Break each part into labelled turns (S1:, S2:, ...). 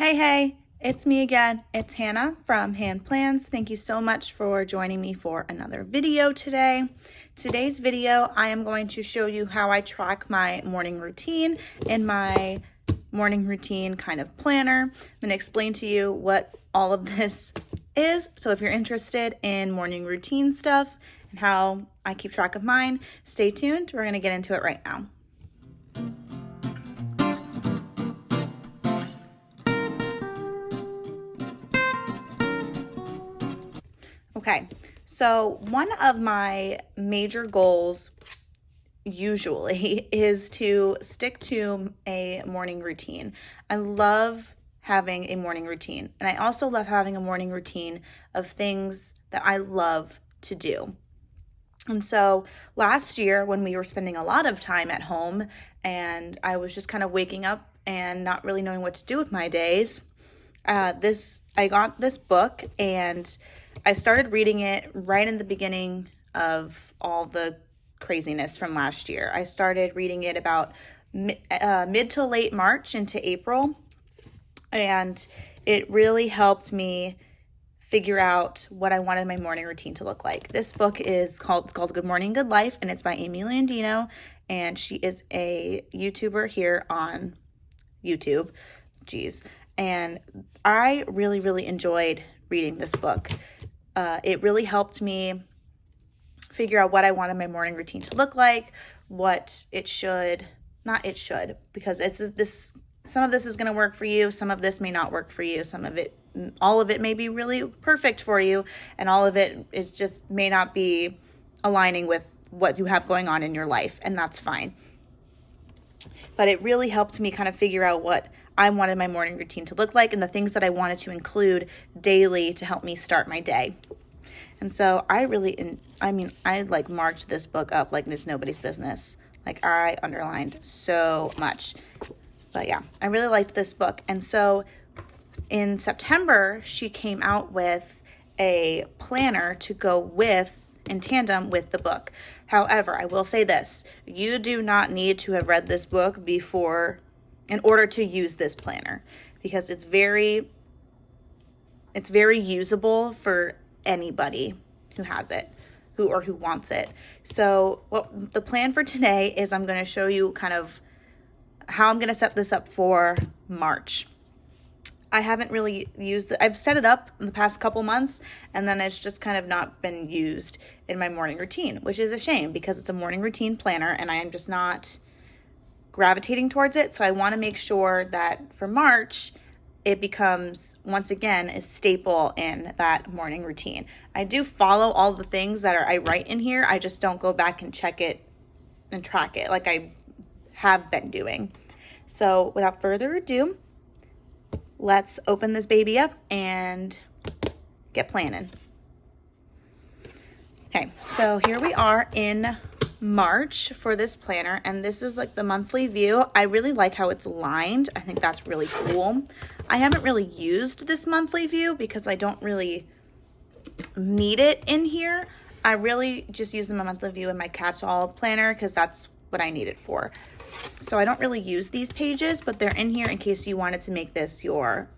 S1: Hey, it's me again. It's Hannah from Hand Plans. Thank you so much for joining me for another video today. Today's video, I am going to show you how I track my morning routine in my morning routine kind of planner. I'm going to explain to you what all of this is. So if you're interested in morning routine stuff and how I keep track of mine, stay tuned. We're going to get into it right now. Okay, so one of my major goals usually is to stick to a morning routine. I love having a morning routine, and I also love having a morning routine of things that I love to do. And so last year, when we were spending a lot of time at home and I was just kind of waking up and not really knowing what to do with my days, I got this book and I started reading it right in the beginning of all the craziness from last year. I started reading it about mid to late March into April, and it really helped me figure out what I wanted my morning routine to look like. This book is called Good Morning, Good Life, and it's by Amy Landino, and she is a YouTuber here on YouTube. And I really enjoyed reading this book. It really helped me figure out what I wanted my morning routine to look like, what it should, because some of this is going to work for you, some of this may not work for you, all of it may be really perfect for you, and all of it just may not be aligning with what you have going on in your life, and that's fine. But it really helped me kind of figure out what I wanted my morning routine to look like and the things that I wanted to include daily to help me start my day. And so I marked this book up like it's nobody's business. Like I underlined so much. But yeah, I really liked this book. And so in September, she came out with a planner to go in tandem with the book. However, I will say this, you do not need to have read this book in order to use this planner, because it's very usable for anybody who has it, who wants it. So the plan for today is I'm going to show you kind of how I'm going to set this up for March. I haven't really used it. I've set it up in the past couple months, and then it's just kind of not been used in my morning routine, which is a shame because it's a morning routine planner and I am just not gravitating towards it. So I want to make sure that for March, it becomes, once again, a staple in that morning routine. I do follow all the things that I write in here. I just don't go back and check it and track it like I have been doing. So without further ado, let's open this baby up and get planning. Okay, so here we are in March for this planner, and this is like the monthly view. I really like how it's lined. I think that's really cool. I haven't really used this monthly view because I don't really need it in here. I really just use the monthly view in my catch-all planner because that's what I need it for. So I don't really use these pages, but they're in here in case you wanted to make this your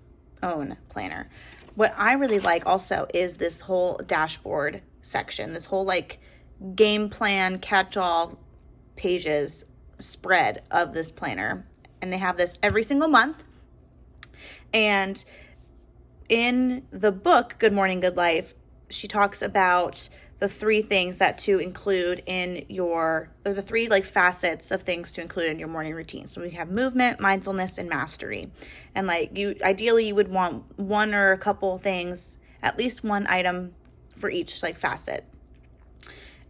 S1: own planner. What I really like also is this whole dashboard section, this whole like game plan catch-all pages spread of this planner. And they have this every single month. And in the book, Good Morning, Good Life, she talks about the three things that to include in the three like facets of things to include in your morning routine. So we have movement, mindfulness, and mastery. And like ideally you would want one or a couple things, at least one item for each like facet.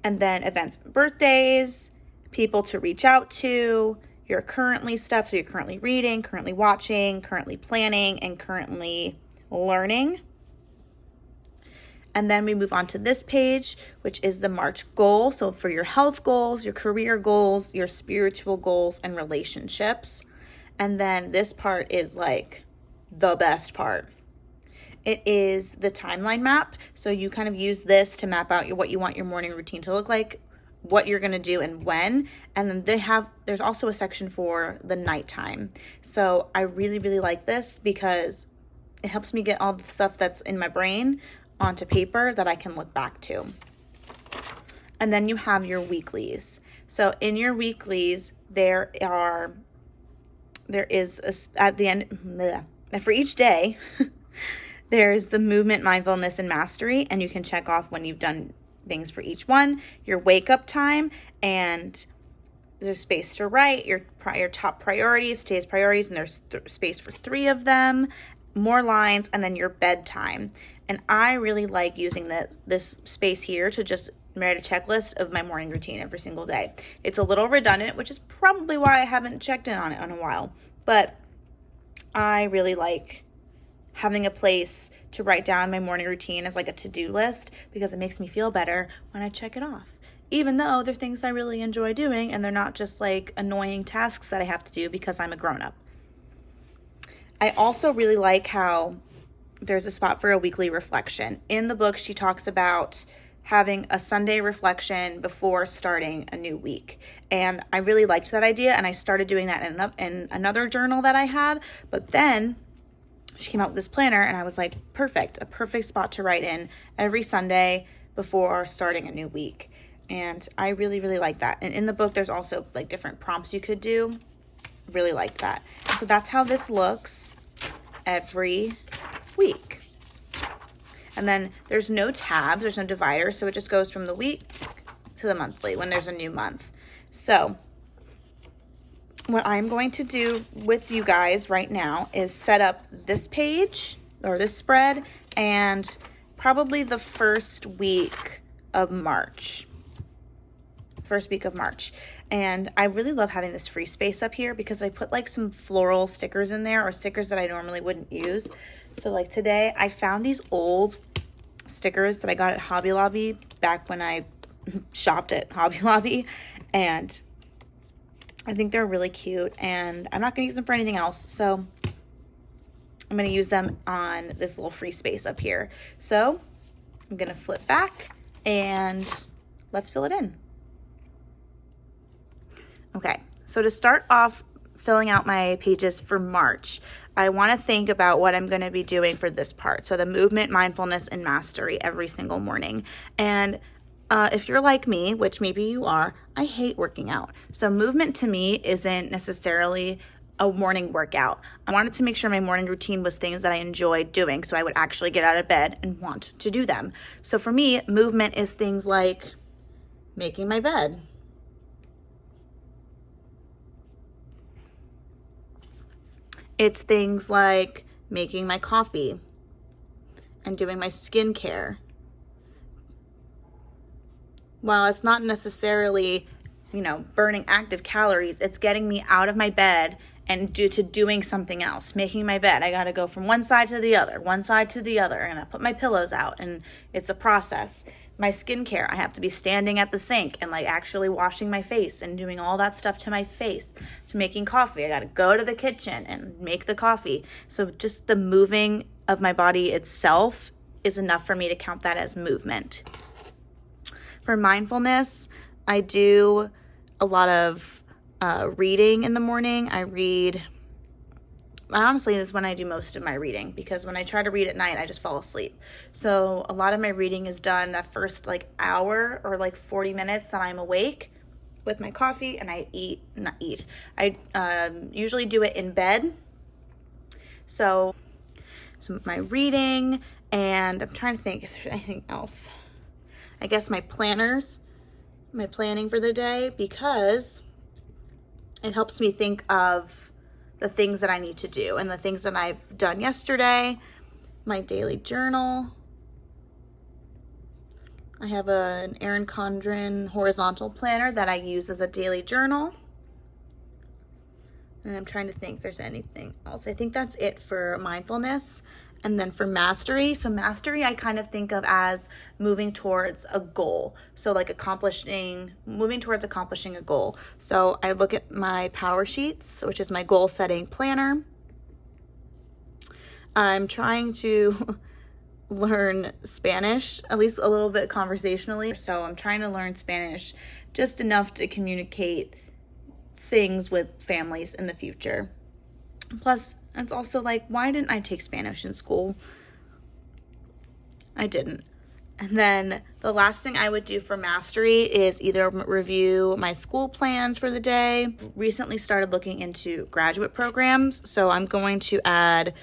S1: And then events, birthdays, people to reach out to, your currently stuff. So you're currently reading, currently watching, currently planning, and currently learning. And then we move on to this page, which is the March goal. So for your health goals, your career goals, your spiritual goals, and relationships. And then this part is like the best part. It is the timeline map. So you kind of use this to map out what you want your morning routine to look like what you're going to do and when. And then there's also a section for the nighttime. So I really, really like this because it helps me get all the stuff that's in my brain onto paper that I can look back to. And then you have your weeklies. So in your weeklies, at the end, for each day, there's the movement, mindfulness, and mastery, and you can check off when you've done things for each one, your wake up time, and there's space to write your top priorities, today's priorities, and there's space for 3 of them, more lines, and then your bedtime. And I really like using this space here to just write a checklist of my morning routine every single day. It's a little redundant, which is probably why I haven't checked in on it in a while, but I really like having a place to write down my morning routine as like a to-do list, because it makes me feel better when I check it off, even though they're things I really enjoy doing and they're not just like annoying tasks that I have to do because I'm a grown-up. I also really like how there's a spot for a weekly reflection. In the book, she talks about having a Sunday reflection before starting a new week. And I really liked that idea, and I started doing that in another journal that I had. But then she came out with this planner, and I was like, a perfect spot to write in every Sunday before starting a new week. And I really, really like that. And in the book, there's also like different prompts you could do. Really liked that. And so that's how this looks every week. And then there's no tab, there's no divider, so it just goes from the week to the monthly when there's a new month. So what I'm going to do with you guys right now is set up this page or this spread and probably the first week of March. And I really love having this free space up here because I put like some floral stickers in there, or stickers that I normally wouldn't use. So like today I found these old stickers that I got at Hobby Lobby back when I shopped at Hobby Lobby, and I think they're really cute, and I'm not going to use them for anything else, so I'm going to use them on this little free space up here. So I'm going to flip back and let's fill it in. Okay, so to start off filling out my pages for March, I want to think about what I'm going to be doing for this part. So the movement, mindfulness, and mastery every single morning. And if you're like me, which maybe you are, I hate working out. So movement to me isn't necessarily a morning workout. I wanted to make sure my morning routine was things that I enjoyed doing, so I would actually get out of bed and want to do them. So for me, movement is things like making my bed, it's things like making my coffee and doing my skincare. While it's not necessarily, burning active calories, it's getting me out of my bed and doing something else. Making my bed, I got to go from one side to the other, and I put my pillows out, and it's a process. My skincare, I have to be standing at the sink and like actually washing my face and doing all that stuff to my face. To making coffee, I got to go to the kitchen and make the coffee. So just the moving of my body itself is enough for me to count that as movement. For mindfulness, I do a lot of reading in the morning. Honestly, this is when I do most of my reading, because when I try to read at night, I just fall asleep. So a lot of my reading is done that first hour or 40 minutes that I'm awake with my coffee, and I usually do it in bed. So my reading, and I'm trying to think if there's anything else. I guess my planning for the day, because it helps me think of the things that I need to do and the things that I've done yesterday. My daily journal. I have an Erin Condren horizontal planner that I use as a daily journal. And I'm trying to think if there's anything else. I think that's it for mindfulness. And then for mastery, so mastery I kind of think of as moving towards a goal. So moving towards accomplishing a goal. So I look at my power sheets, which is my goal setting planner. I'm trying to learn Spanish, at least a little bit conversationally. So I'm trying to learn Spanish just enough to communicate things with families in the future. Plus, it's also like, why didn't I take Spanish in school? I didn't. And then the last thing I would do for mastery is either review my school plans for the day. Recently started looking into graduate programs, so I'm going to add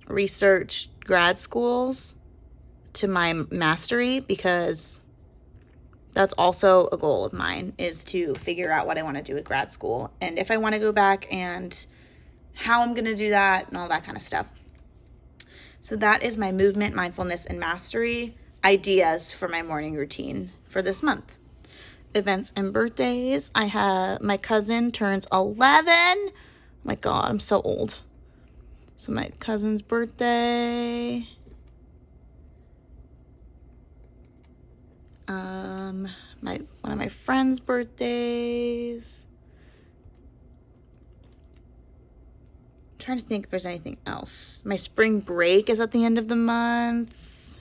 S1: research grad schools to my mastery, because that's also a goal of mine, is to figure out what I want to do with grad school and if I want to go back and how I'm going to do that and all that kind of stuff. So that is my movement, mindfulness, and mastery ideas for my morning routine for this month. Events and birthdays. I have my cousin turns 11. Oh my God, I'm so old. So my cousin's birthday. One of my friends' birthdays. I'm trying to think if there's anything else. My spring break is at the end of the month,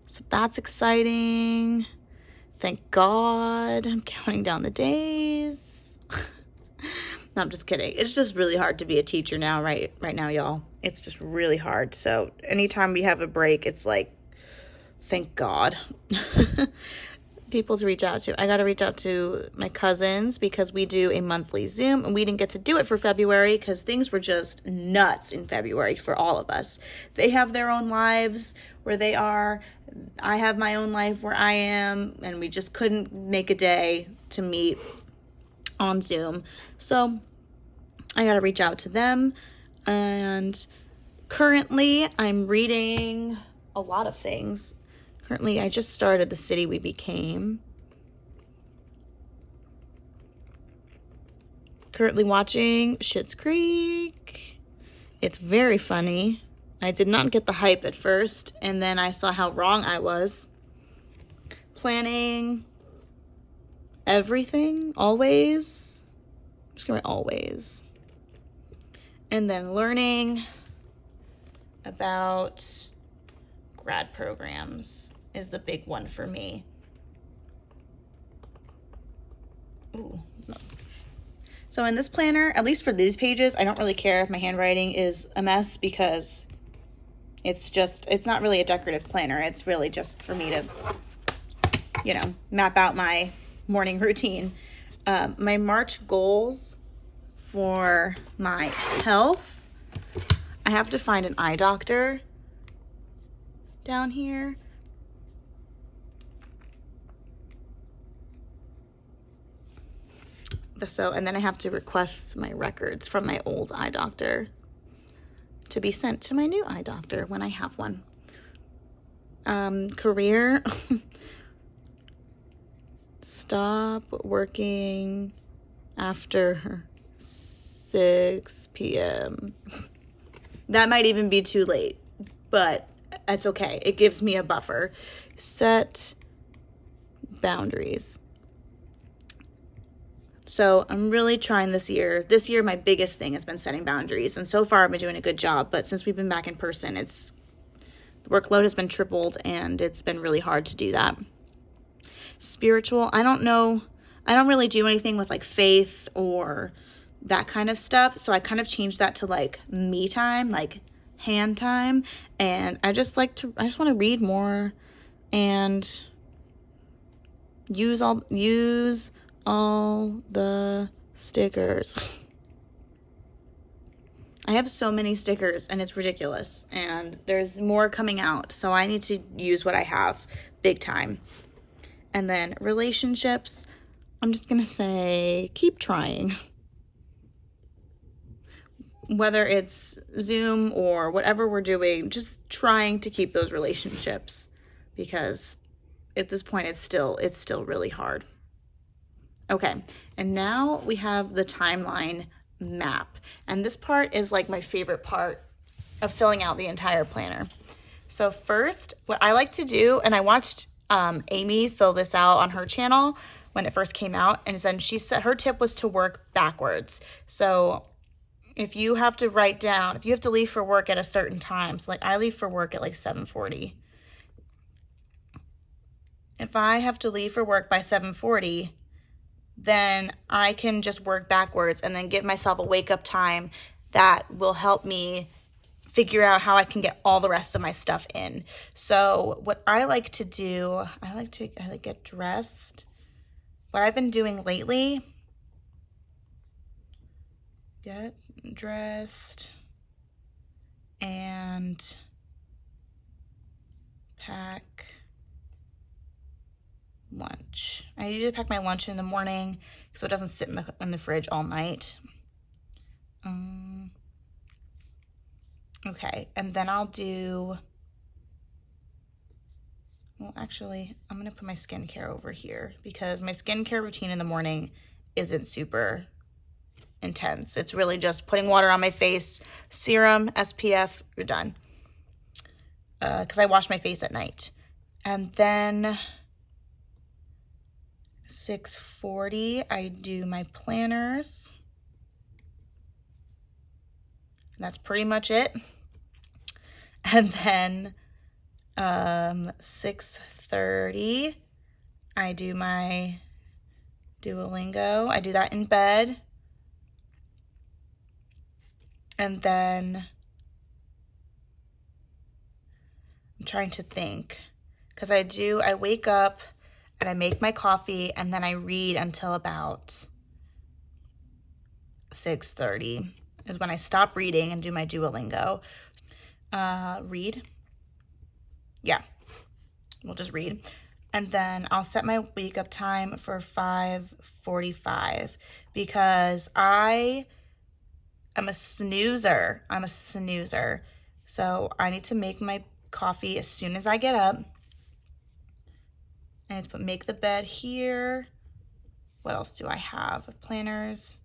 S1: so that's exciting. Thank God. I'm counting down the days. No, I'm just kidding. It's just really hard to be a teacher now, right now, y'all. It's just really hard. So anytime we have a break, it's like, thank God. People to reach out to. I got to reach out to my cousins because we do a monthly Zoom, and we didn't get to do it for February because things were just nuts in February for all of us. They have their own lives where they are. I have my own life where I am, and we just couldn't make a day to meet on Zoom. So I got to reach out to them. And currently I'm reading a lot of things. Currently, I just started The City We Became. Currently watching Schitt's Creek. It's very funny. I did not get the hype at first, and then I saw how wrong I was. Planning everything, always. I'm just gonna write always. And then learning about grad programs is the big one for me. Ooh, no. So in this planner, at least for these pages, I don't really care if my handwriting is a mess because it's not really a decorative planner. It's really just for me to, map out my morning routine. My March goals for my health, I have to find an eye doctor down here. So, and then I have to request my records from my old eye doctor to be sent to my new eye doctor when I have one. Career. Stop working after 6 p.m. That might even be too late, but that's okay. It gives me a buffer. Set boundaries. So I'm really trying this year. This year, my biggest thing has been setting boundaries. And so far, I've been doing a good job. But since we've been back in person, the workload has been tripled, and it's been really hard to do that. Spiritual, I don't know. I don't really do anything with like faith or that kind of stuff. So I kind of changed that to like me time, like hand time. And I just want to read more and use all the stickers. I have so many stickers and it's ridiculous, and there's more coming out, so I need to use what I have big time. And then relationships, I'm just gonna say keep trying. Whether it's Zoom or whatever we're doing, just trying to keep those relationships, because at this point it's still really hard. Okay, and now we have the timeline map. And this part is like my favorite part of filling out the entire planner. So first, what I like to do, and I watched Amy fill this out on her channel when it first came out, and then she said her tip was to work backwards. So if you have to leave for work at a certain time, so like I leave for work at like 7:40. if I have to leave for work by 7:40, then I can just work backwards and then give myself a wake up time that will help me figure out how I can get all the rest of my stuff in. So what I like to do, I like get dressed. What I've been doing lately, get dressed and pack lunch. I usually pack my lunch in the morning so it doesn't sit in the fridge all night. Okay, and then I'll do, well, actually, I'm gonna put my skincare over here because my skincare routine in the morning isn't super intense. It's really just putting water on my face, serum, SPF, you're done. Because I wash my face at night. And then 6:40, I do my planners. And that's pretty much it. And then 6:30, I do my Duolingo. I do that in bed. And then I'm trying to think, because I wake up and I make my coffee and then I read until about 6:30 is when I stop reading and do my Duolingo. Read. Yeah, we'll just read. And then I'll set my wake up time for 5:45 because I am a snoozer. So I need to make my coffee as soon as I get up. I need to make the bed here. What else do I have? Planners,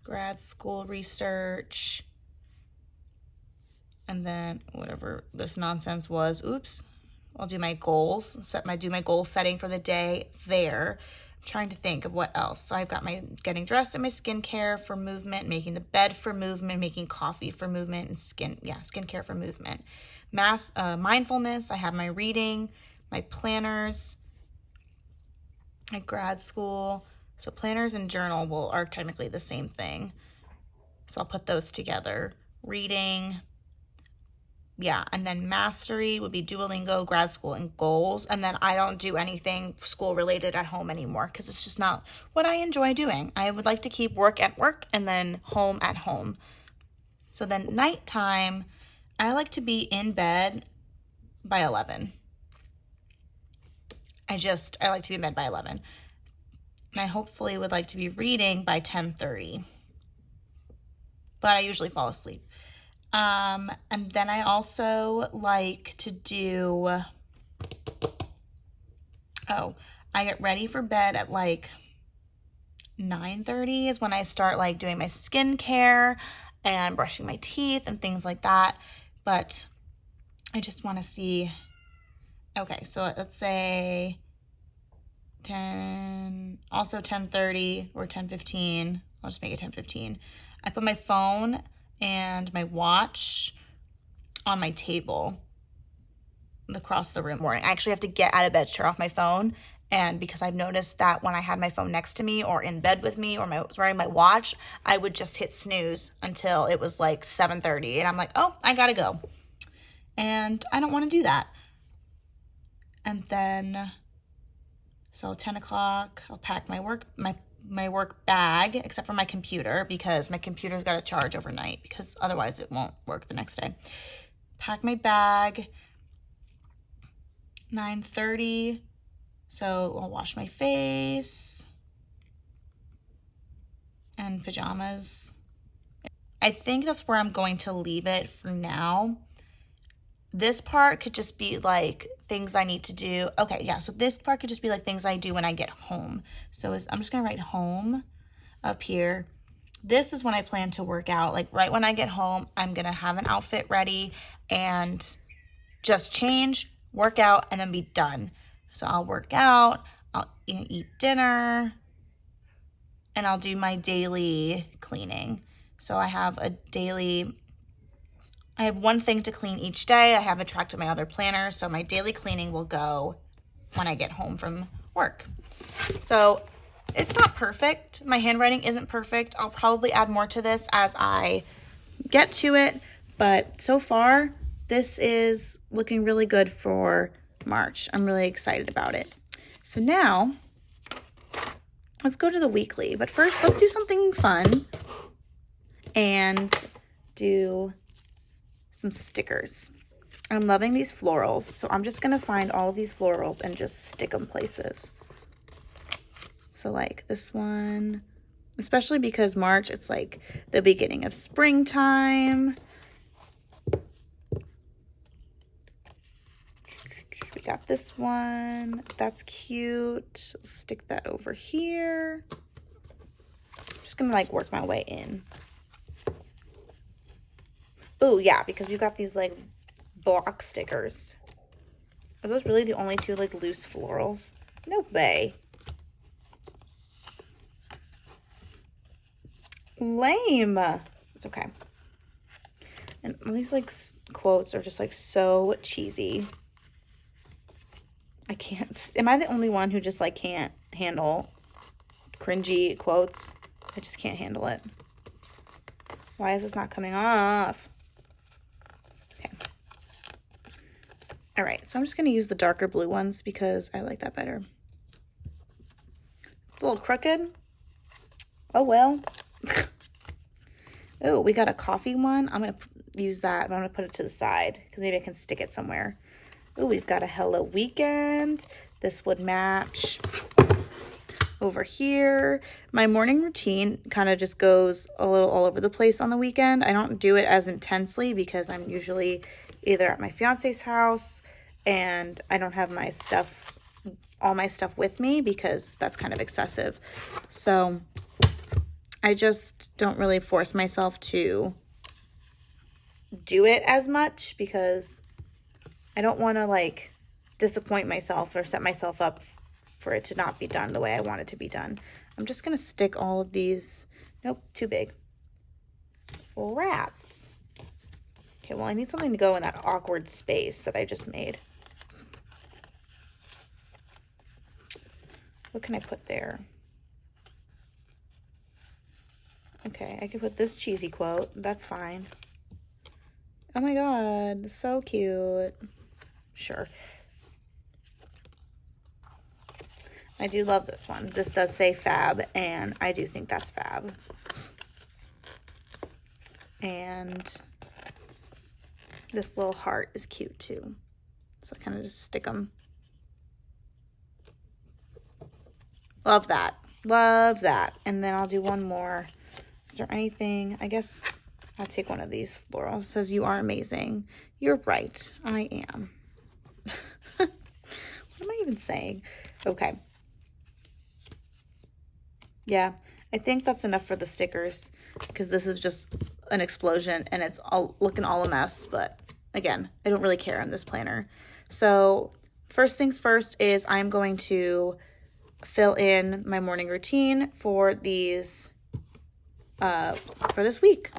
S1: grad school research, and then whatever this nonsense was. Oops. I'll do my goals, do my goal setting for the day there. I'm trying to think of what else. So I've got my getting dressed and my skincare for movement, making the bed for movement, making coffee for movement, and skincare for movement. Mindfulness, I have my reading, my planners, my grad school. So planners and journal are technically the same thing. So I'll put those together. Reading, yeah, and then mastery would be Duolingo, grad school, and goals. And then I don't do anything school related at home anymore because it's just not what I enjoy doing. I would like to keep work at work and then home at home. So then nighttime, I like to be in bed by 11. I like to be in bed by 11. And I hopefully would like to be reading by 10:30. But I usually fall asleep. And then I also like to do, I get ready for bed at like 9:30 is when I start like doing my skincare and brushing my teeth and things like that. But I just want to see, okay, so let's say 10:30 or 10:15. I'll just make it 10:15. I put my phone and my watch on my table across the room morning. I actually have to get out of bed to turn off my phone. And because I've noticed that when I had my phone next to me or in bed with me or I was wearing my watch, I would just hit snooze until it was like 7:30. And I'm like, oh, I gotta go. And I don't want to do that. And then, so 10 o'clock, I'll pack my work bag, except for my computer, because my computer's got to charge overnight because otherwise it won't work the next day. Pack my bag, 9:30, so I'll wash my face and pajamas. I think that's where I'm going to leave it for now. This part could just be like things I need to do. Okay, yeah, so this part could just be like things I do when I get home. So I'm just gonna write home up here. This is when I plan to work out. Like right when I get home, I'm gonna have an outfit ready and just change, work out, and then be done. So I'll work out, I'll eat dinner, and I'll do my daily cleaning. So I have one thing to clean each day. I have it tracked in my other planner, so my daily cleaning will go when I get home from work. So it's not perfect. My handwriting isn't perfect. I'll probably add more to this as I get to it, but so far this is looking really good for March. I'm really excited about it. So now let's go to the weekly, but first let's do something fun and do some stickers. I'm loving these florals, so I'm just gonna find all of these florals and just stick them places. So like this one, especially because March, it's like the beginning of springtime. We got this one, that's cute. Let's stick that over here. I'm just gonna like work my way in. Oh yeah, because we've got these like block stickers. Are those really the only two like loose florals? No way. Lame. It's okay. And all these like quotes are just like so cheesy. I can't. Am I the only one who just like can't handle cringy quotes? I just can't handle it. Why is this not coming off? Okay. All right, so I'm just going to use the darker blue ones because I like that better. It's a little crooked. Oh, well. Oh, we got a coffee one. I'm going to use that, but I'm going to put it to the side because maybe I can stick it somewhere. Oh, we've got a Hello Weekend. This would match over here. My morning routine kind of just goes a little all over the place on the weekend. I don't do it as intensely because I'm usually either at my fiance's house and I don't have my stuff, all my stuff with me because that's kind of excessive. So I just don't really force myself to do it as much because I don't want to like disappoint myself or set myself up for it to not be done the way I want it to be done. I'm just going to stick all of these. Nope, too big. Rats. Okay, well, I need something to go in that awkward space that I just made. What can I put there? Okay, I could put this cheesy quote. That's fine. Oh my god, so cute. Sure. I do love this one. This does say fab, and I do think that's fab. And this little heart is cute too. So I kind of just stick them. Love that. Love that. And then I'll do one more. Is there anything? I guess I'll take one of these florals. It says, "You are amazing." You're right. I am. What am I even saying? Okay. Yeah, I think that's enough for the stickers because this is just an explosion and it's all looking all a mess. But again, I don't really care on this planner. So first things first is I'm going to fill in my morning routine for these for this week.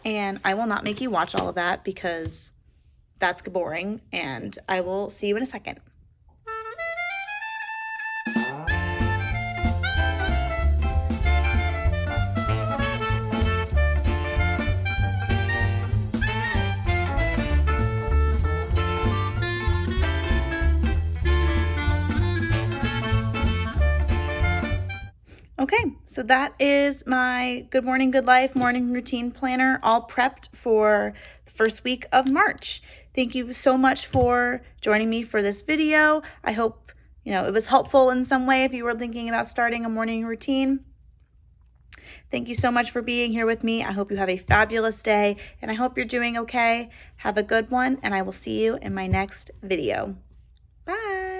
S1: And I will not make you watch all of that because that's boring, and I will see you in a second. Okay, so that is my Good Morning, Good Life morning routine planner, all prepped for the first week of March. Thank you so much for joining me for this video. I hope, it was helpful in some way if you were thinking about starting a morning routine. Thank you so much for being here with me. I hope you have a fabulous day, and I hope you're doing okay. Have a good one, and I will see you in my next video. Bye.